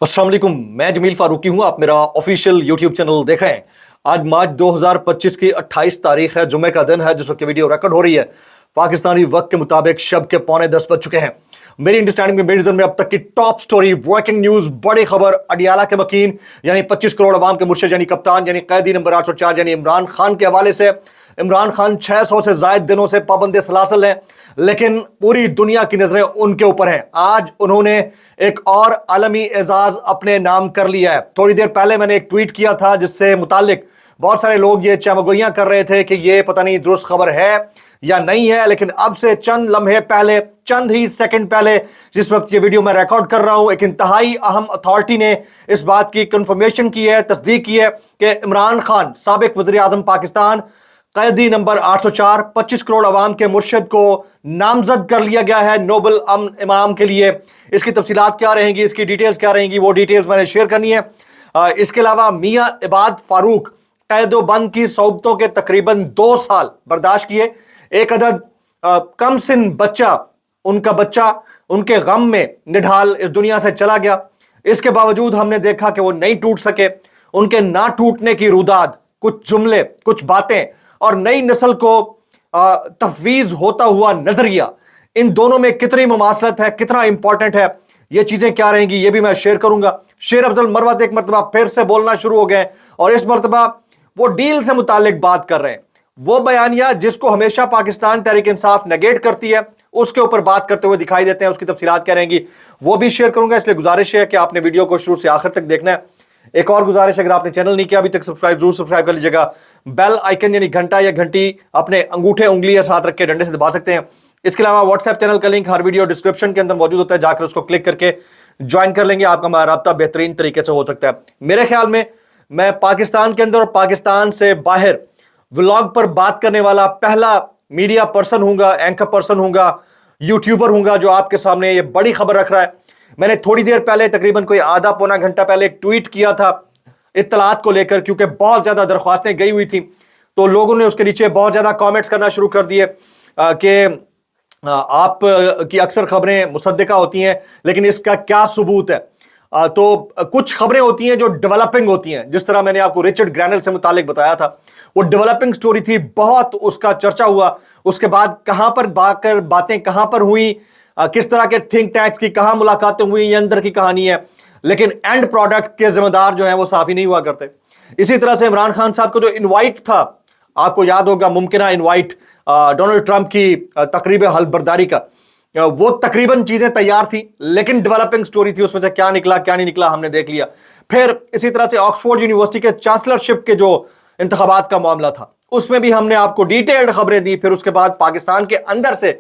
अस्सलाम वालेकुम, मैं जमील फारूकी हूं। आप मेरा ऑफिशियल यूट्यूब चैनल देख रहे हैं। आज मार्च 2025 की 28 तारीख है, जुमे का दिन है जिस वक्त वीडियो रिकॉर्ड हो रही है। पाकिस्तानी वक्त के मुताबिक शब के 9:45 बज चुके हैं। मेरी अंडरस्टैंडिंग में मेरी नजर में अब तक की टॉप स्टोरी, ब्रेकिंग न्यूज, बड़ी खबर, अडियाला के मकीन यानी 25 करोड़ अवाम के मुर्शिद यानी कप्तान यानी कैदी नंबर 804 यानी इमरान खान के हवाले से। इमरान खान 600 से ज्यादा दिनों से पाबंद सलासल हैं, लेकिन पूरी दुनिया की नजरें उनके ऊपर हैं। आज उन्होंने एक और आलमी एजाज अपने नाम कर लिया है। थोड़ी देर पहले मैंने एक ट्वीट किया था जिससे मुतालिक बहुत सारे लोग ये चमगोइयां कर रहे थे कि ये पता नहीं दुरुस्त खबर है या नहीं है, लेकिन अब से चंद लम्हे पहले, चंद ही सेकंड पहले, जिस वक्त ये वीडियो मैं रिकॉर्ड कर रहा हूं, एक इंतहाई अहम अथॉरिटी ने इस बात की कंफर्मेशन की है, तस्दीक की है कि इमरान खान साबिक वज़ीर आज़म पाकिस्तान, कैदी नंबर 804, 25 करोड़ अवाम के मुर्शिद को नामजद कर लिया गया है नोबल अमन इमाम के लिए। इसकी तफसीलात क्या रहेंगी, इसकी डिटेल्स क्या रहेंगी, वो डिटेल्स मैंने शेयर करनी है। इसके अलावा मियां इबाद फारूक कैदो बंद की सोबतों के तकरीबन 2 साल बर्दाश्त किए। एक अदद कम सिन बच्चा, उनका बच्चा उनके गम में निढाल इस दुनिया से चला गया। इसके बावजूद हमने देखा कि वो नहीं टूट सके। उनके ना टूटने की रुदाद, कुछ जुमले, कुछ बातें और नई नस्ल को तफवीज होता हुआ नजरिया, इन दोनों में कितनी मुमासलत है, कितना इंपॉर्टेंट है, ये चीजें क्या रहेंगी, ये भी मैं शेयर करूंगा। शेर अफजल मरवत एक मरतबा फिर से बोलना शुरू हो गए और इस मरतबा वो डील से मुतालिक बात कर रहे हैं। वो बयानिया जिसको हमेशा पाकिस्तान तहरीक इंसाफ नेगेट करती है, उसके ऊपर बात करते हुए दिखाई देते हैं। उसकी तफसीलात क्या रहेंगी वो भी शेयर करूंगा। इसलिए गुजारिश है कि आपने वीडियो को शुरू से आखिर तक देखना है। एक और गुजारिश, अगर आपने चैनल नहीं किया अभी तक सब्सक्राइब जरूर सब्सक्राइब कर लीजिएगा। बेल आइकन यानी घंटा या घंटी अपने अंगूठे उंगली या साथ रख के डंडे से दबा सकते हैं। इसके अलावा व्हाट्सएप चैनल का लिंक हर वीडियो डिस्क्रिप्शन के अंदर मौजूद होता है, जाकर उसको क्लिक करके ज्वाइन कर लेंगे। आपका राब्ता बेहतरीन तरीके से हो सकता है। मेरे ख्याल में मैं पाकिस्तान के अंदर और पाकिस्तान से बाहर व्लॉग पर बात करने वाला पहला मीडिया पर्सन हूंगा, एंकर पर्सन हूंगा, यूट्यूबर हूंगा जो आपके सामने ये बड़ी खबर रख रहा है। मैंने थोड़ी देर पहले, तकरीबन कोई आधा पौना घंटा पहले, एक ट्वीट किया था इत्तलात को लेकर, क्योंकि बहुत ज्यादा दरख्वास्तें गई हुई थी तो लोगों ने उसके नीचे बहुत ज्यादा कमेंट्स करना शुरू कर दिए कि आप की अक्सर खबरें मुसद्दिका होती हैं, लेकिन इसका क्या सबूत है। तो कुछ खबरें होती हैं जो डेवलपिंग होती हैं, जिस तरह मैंने आपको रिचर्ड ग्रैनल से मुतालिक बताया था, वो डेवलपिंग स्टोरी थी, बहुत उसका चर्चा हुआ। उसके बाद कहां पर बातें कहां पर हुई, किस तरह के थिंक टैंक्स की कहां मुलाकातें हुई, ये अंदर की कहानी है, लेकिन एंड प्रोडक्ट के जिम्मेदार जो है वो साफ ही नहीं हुआ करते। इसी तरह से इमरान खान साहब को जो इनवाइट था, आपको याद होगा, मुमकिना इनवाइट डोनाल्ड ट्रंप की तकरीब हलबर्दारी का, वो तकरीबन चीजें तैयार थी, लेकिन डेवलपिंग स्टोरी थी, उसमें से क्या निकला क्या नहीं निकला हमने देख लिया। फिर इसी तरह से ऑक्सफोर्ड यूनिवर्सिटी के चांसलरशिप के जो इंतखाबात का मामला था, उसमें भी हमने आपको डिटेल्ड खबरें दी। फिर उसके बाद पाकिस्तान के अंदर से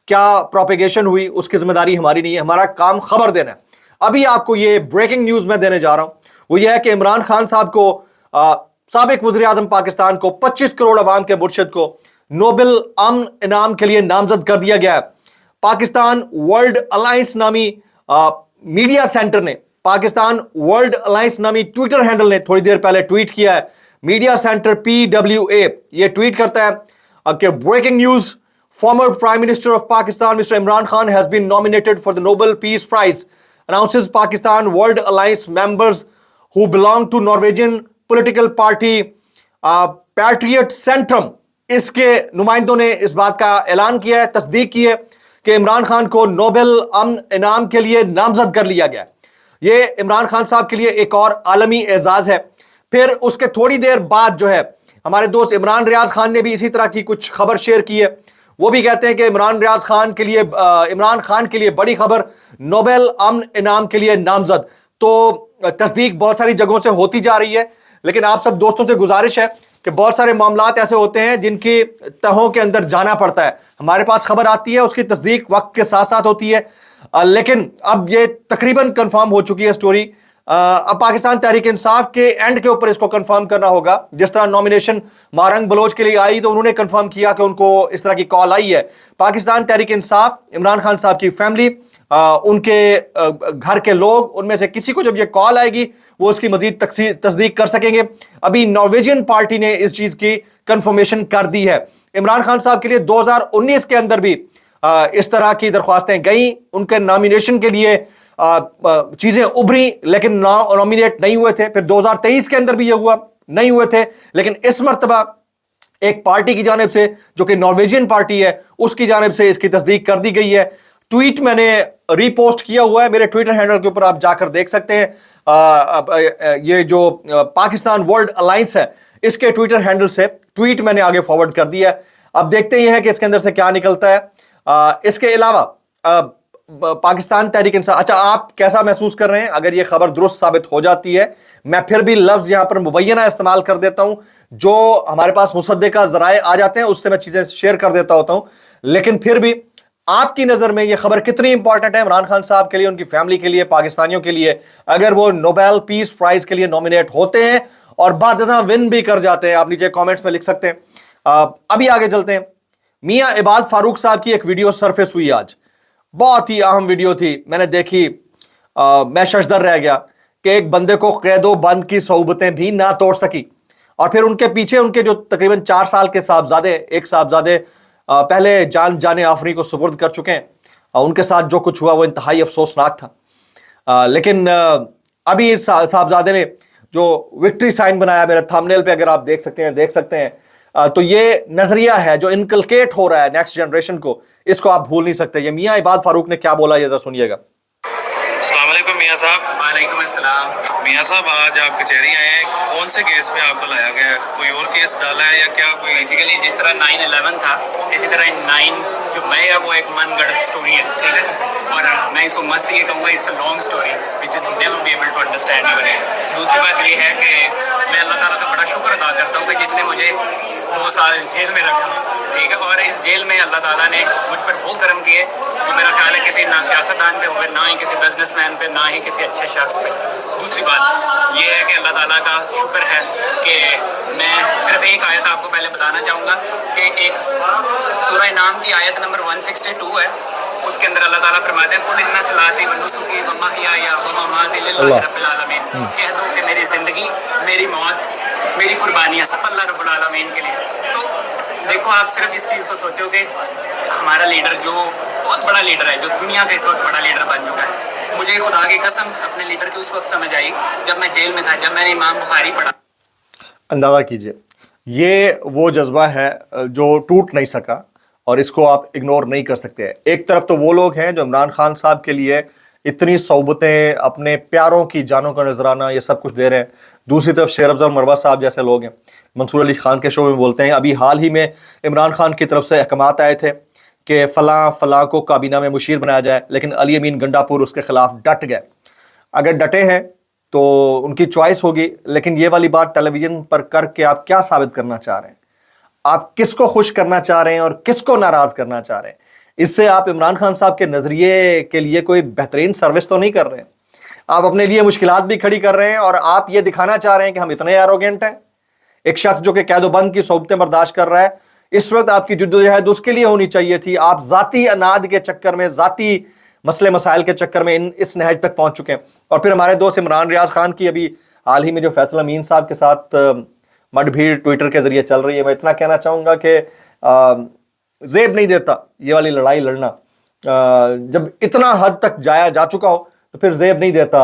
क्या प्रोपेगेशन हुई, उसकी जिम्मेदारी हमारी नहीं है, हमारा काम खबर देना है। अभी आपको ये ब्रेकिंग न्यूज में देने जा रहा हूं, वो ये है कि इमरान खान साहब को, साबिक वज़ीर आज़म पाकिस्तान को, 25 करोड़ अवाम के मुर्शिद को नोबेल अमन इनाम के लिए नामजद कर दिया गया है। पाकिस्तान वर्ल्ड अलायंस नामी मीडिया सेंटर ने, पाकिस्तान वर्ल्ड अलायंस नामी ट्विटर हैंडल ने थोड़ी देर पहले ट्वीट किया है। मीडिया सेंटर PWA ये ट्वीट करता है कि breaking news, former Prime Minister of Pakistan, Mr. Imran Khan, has been nominated for the Nobel Peace Prize, announces Pakistan World Alliance members who belong to Norwegian political party Patriot Centrum। इसके नुमाइंदों ने इस बात का ऐलान किया है, तस्दीक की है कि इमरान खान को नोबेल अमन इनाम के लिए नामजद कर लिया गया। ये इमरान खान साहब के लिए एक और आलमी एजाज है। फिर उसके थोड़ी देर बाद जो है, हमारे दोस्त इमरान रियाज खान ने भी इसी तरह की कुछ खबर शेयर की है। वो भी कहते हैं कि इमरान खान के लिए बड़ी खबर, नोबेल अमन इनाम के लिए नामजद। तो तस्दीक बहुत सारी जगहों से होती जा रही है, लेकिन आप सब दोस्तों से गुजारिश है कि बहुत सारे मामलात ऐसे होते हैं जिनकी तहों के अंदर जाना पड़ता है। हमारे पास खबर आती है, उसकी तस्दीक वक्त के साथ साथ होती है, लेकिन अब ये तकरीबन कंफर्म हो चुकी है स्टोरी। अब पाकिस्तान तहरीक इंसाफ के एंड के ऊपर इसको कंफर्म करना होगा। जिस तरह नॉमिनेशन मारंग बलोच के लिए आई तो उन्होंने कंफर्म किया कि उनको इस तरह की कॉल आई है। पाकिस्तान तहरीक इंसाफ, इमरान खान साहब की फैमिली, उनके घर के लोग, उनमें से किसी को जब ये कॉल आएगी वो उसकी मजीद तस्दीक कर सकेंगे। अभी नॉर्वेजियन पार्टी ने इस चीज की कंफर्मेशन कर दी है। इमरान खान साहब के लिए 2019 के अंदर भी इस तरह की दरख्वास्तें गई, उनके नॉमिनेशन के लिए चीजें उभरी लेकिन नॉमिनेट नहीं हुए थे, फिर 2023 के अंदर भी ये हुआ, नहीं हुए थे, लेकिन इस मर्तबा एक पार्टी की जानिब से जो कि नॉर्वेजियन पार्टी है उसकी जानिब से इसकी तस्दीक कर दी गई है। ट्वीट मैंने रीपोस्ट किया हुआ है मेरे ट्विटर हैंडल के ऊपर, आप जाकर देख सकते हैं। ये जो पाकिस्तान वर्ल्ड अलायंस है इसके ट्विटर हैंडल से ट्वीट मैंने आगे फॉरवर्ड कर दिया है। अब देखते ही हैं कि इसके अंदर से क्या निकलता है। इसके अलावा पाकिस्तान तहरीक इंसाफ, अच्छा आप कैसा महसूस कर रहे हैं? अगर ये खबर दुरुस्त साबित हो जाती है, मैं फिर भी लफ्ज यहां पर मुबैना इस्तेमाल कर देता हूं, जो हमारे पास मुसद्दिका ज़राए आ जाते हैं उससे मैं चीजें शेयर कर देता होता हूं, लेकिन फिर भी आपकी नजर में ये खबर कितनी इंपॉर्टेंट है इमरान खान साहब के लिए, उनकी फैमिली के लिए, पाकिस्तानियों के लिए, अगर वो नोबेल पीस प्राइज के लिए नॉमिनेट होते हैं और बादशाह विन भी कर जाते हैं? आप नीचे कमेंट्स में लिख सकते हैं। अभी आगे चलते हैं। मियां इबाद फारूक साहब की एक वीडियो सरफेस हुई आज, बहुत ही अहम वीडियो थी, मैंने देखी, मैं शशदर रह गया कि एक बंदे को कैदो बंद की सोबतें भी ना तोड़ सकी, और फिर उनके पीछे उनके जो तकरीबन 4 साल के साहबजादे, एक साहबजादे पहले जाने आफरी को सुपुर्द कर चुके हैं, उनके साथ जो कुछ हुआ वो इंतहाई अफसोसनाक था। लेकिन अभी साहबजादे ने जो विक्ट्री साइन बनाया, मेरे थंबनेल पे अगर आप देख सकते हैं, तो ये नजरिया है जो इनकलकेट हो रहा है नेक्स्ट जनरेशन को, इसको आप भूल नहीं सकते। ये मियां इबाद फारूक ने क्या बोला, ये जरा सुनिएगा। अस्सलाम वालेकुम मियां साहब। वालेकुम अस्सलाम। मियां साहब, आज आप कचहरी आए हैं, कौन से केस में आपको लाया गया है? कोई और केस डाला है या क्या? कोई बेसिकली जिस तरह 9/11 था, इसी तरह 9 जो मई है वो एक मनगढ़ंत स्टोरी है, ठीक है, और मैं इसको मस्ट ये कहूँगा, it's a long story which is never be able to understand even it. दूसरी बात ये है कि मैं अल्लाह ताला का बड़ा शुक्र अदा करता हूँ कि जिसने मुझे 2 साल जेल में रखा, ठीक है, और इस जेल में अल्लाह ताला ने मुझ पर वो करम किए जो मेरा ख्याल है किसी ना सियासतदान पे होगा, ना ही किसी बिजनेसमैन पे, ना ही किसी अच्छे शख्स पे। दूसरी बात ये है कि अल्लाह ताला का शुक्र है कि मैं सिर्फ एक आयत आपको पहले बताना चाहूँगा कि एक सूरह नाम की आयत नंबर 162 है, उसके अंदर अल्लाह ताला फरमाते हैं, कुल इन्ना सलाती व नुसुकी व महयाया व ममाती लिल्लाहि रब्बिल आलमीन, कह दो कि मेरी जिंदगी, मेरी मौत, मेरी कुर्बानियाँ सब अल्लाह रब्बुल आलमीन के लिए। तो देखो, आप सिर्फ इस चीज़ को सोचो कि हमारा लीडर जो बहुत बड़ा लीडर है, जो दुनिया का इस वक्त बड़ा लीडर बन चुका है, मुझे खुदा की कसम अपने लीडर की उस वक्त समझ आई जब मैं जेल में था, जब मैंने इमाम बुखारी पढ़ा। अंदाजा कीजिए, ये वो जज्बा है जो टूट नहीं सका और इसको आप इग्नोर नहीं कर सकते। एक तरफ तो वो लोग हैं जो इमरान खान साहब के लिए इतनी सोबतें, अपने प्यारों की जानों का नजराना, ये सब कुछ दे रहे हैं। दूसरी तरफ शेर अफजल मरवा साहब जैसे लोग हैं, मंसूर अली खान के शो में बोलते हैं। अभी हाल ही में इमरान खान की तरफ से अहकामात आए थे कि फ़लाँ को काबीना में मुशीर बनाया जाए, लेकिन अली अमीन गंडापुर उसके खिलाफ डट गए। अगर डटे हैं तो उनकी चॉइस होगी, लेकिन ये वाली बात टेलीविजन पर करके आप क्या साबित करना चाह रहे हैं? आप किसको खुश करना चाह रहे हैं और किसको नाराज करना चाह रहे हैं? इससे आप इमरान खान साहब के नजरिए के लिए कोई बेहतरीन सर्विस तो नहीं कर रहे हैं। आप अपने लिए मुश्किलात भी खड़ी कर रहे हैं और आप ये दिखाना चाह रहे हैं कि हम इतने एरोगेंट हैं। एक शख्स जो कि कैदोबंद की सोबतें बर्दाश्त कर रहा है, इस वक्त आपकी जद्दोजहद उसके लिए होनी चाहिए थी। आप जाती अनाद के चक्कर में, जाती मसले मसाइल के चक्कर में इस नहज तक पहुंच चुके हैं। और फिर हमारे दोस्त इमरान रियाज खान की अभी हाल ही में जो फैसल अमीन साहब के साथ मडभीड़ ट्विटर के जरिए चल रही है, मैं इतना कहना चाहूँगा कि जेब नहीं देता ये वाली लड़ाई लड़ना। जब इतना हद तक जा चुका हो तो फिर जेब नहीं देता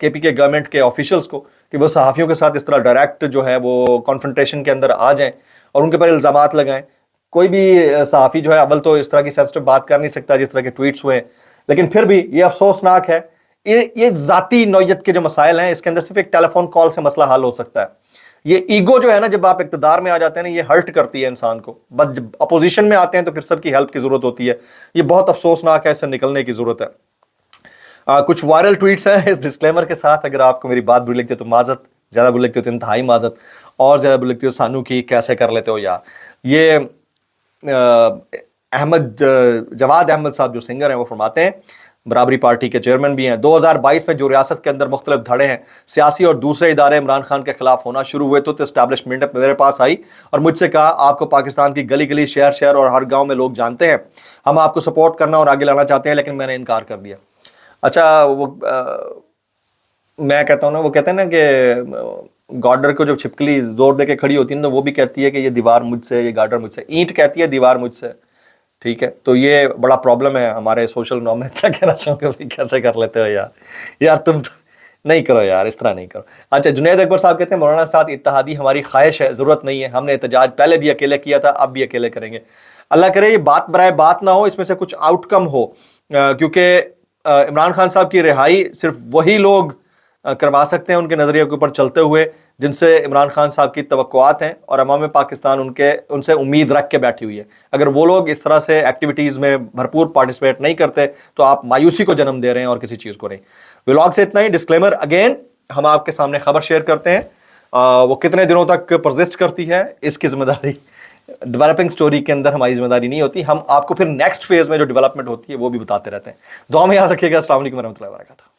केपी के गवर्नमेंट के ऑफिशियल्स को कि वो सहाफ़ियों के साथ इस तरह डायरेक्ट जो है वो कॉन्फ्रंटेशन के अंदर आ जाएं और उनके पर इल्ज़ामात लगाएं। कोई भी सहाफ़ी जो है अव्वल तो इस तरह की सेंसिटिव बात कर नहीं सकता जिस तरह के ट्वीट्स हुए, लेकिन फिर भी ये अफसोसनाक है। ये ज़ाती नौयत के जो मसाइल हैं, इसके अंदर सिर्फ एक टेलीफोन कॉल से मसला हल हो सकता है। ये ईगो जो है ना, जब आप इक़्तिदार में आ जाते हैं ना, ये हर्ट करती है इंसान को। बस जब अपोजिशन में आते हैं तो फिर सबकी हेल्प की ज़रूरत होती है। ये बहुत अफसोसनाक है, इससे निकलने की ज़रूरत है। कुछ वायरल ट्वीट्स हैं, इस डिस्क्लेमर के साथ अगर आपको मेरी बात बुरी लगती है तो माजत, ज़्यादा बुरी लगती हो तो इंतहाई माजत, और ज़्यादा बुरी लगती हो सानू की कैसे कर लेते हो यार। ये जवाद अहमद साहब जो सिंगर हैं वो फरमाते हैं, बराबरी पार्टी के चेयरमैन भी हैं, 2022 में जो रियासत के अंदर मुख्तलिफ धड़े हैं, सियासी और दूसरे इदारे इमरान खान के खिलाफ होना शुरू हुए तो इस्टेब्लिशमेंट मेरे पास आई और मुझसे कहा, आपको पाकिस्तान की गली गली, शहर शहर और हर गांव में लोग जानते हैं, हम आपको सपोर्ट करना और आगे लाना चाहते हैं, लेकिन मैंने इनकार कर दिया। अच्छा, वो मैं कहता हूँ ना, वो कहते हैं ना कि गार्डर को जब छिपकली जोर दे के खड़ी होती है तो वो भी कहती है कि ये दीवार मुझसे, ये गार्डर मुझसे, ईंट कहती है दीवार मुझसे, ٹھیک ہے. تو یہ بڑا پرابلم ہے ہمارے سوشل نو میں. کیا کہنا چاہوں گا بھائی, کیسے کر لیتے ہو یار تم نہیں کرو یار, اس طرح نہیں کرو. اچھا, جنید اکبر صاحب کہتے ہیں مولانا صاحب اتحادی ہماری خواہش ہے, ضرورت نہیں ہے. ہم نے احتجاج پہلے بھی اکیلے کیا تھا, اب بھی اکیلے کریں گے. اللہ کرے یہ بات برائے بات نہ ہو, اس میں سے کچھ آؤٹ کم ہو, کیونکہ عمران خان صاحب کی رہائی صرف وہی لوگ کروا سکتے ہیں ان کے نظریے کے اوپر چلتے ہوئے جن سے عمران خان صاحب کی توقعات ہیں اور عوام پاکستان ان سے امید رکھ کے بیٹھی ہوئی ہے. اگر وہ لوگ اس طرح سے ایکٹیویٹیز میں بھرپور پارٹیسپیٹ نہیں کرتے تو آپ مایوسی کو جنم دے رہے ہیں اور کسی چیز کو نہیں. ولاگ سے اتنا ہی. ڈسکلیمر اگین, ہم آپ کے سامنے خبر شیئر کرتے ہیں, وہ کتنے دنوں تک پرزسٹ کرتی ہے اس کی ذمہ داری ڈیولپنگ سٹوری کے اندر ہماری ذمہ داری نہیں ہوتی. ہم آپ کو پھر نیکسٹ فیز میں جو ڈیولپمنٹ ہوتی ہے وہ بھی بتاتے رہتے ہیں. دعا میں یاد رکھیے گا. السلام علیکم ورحمۃ اللہ وبرکاتہ.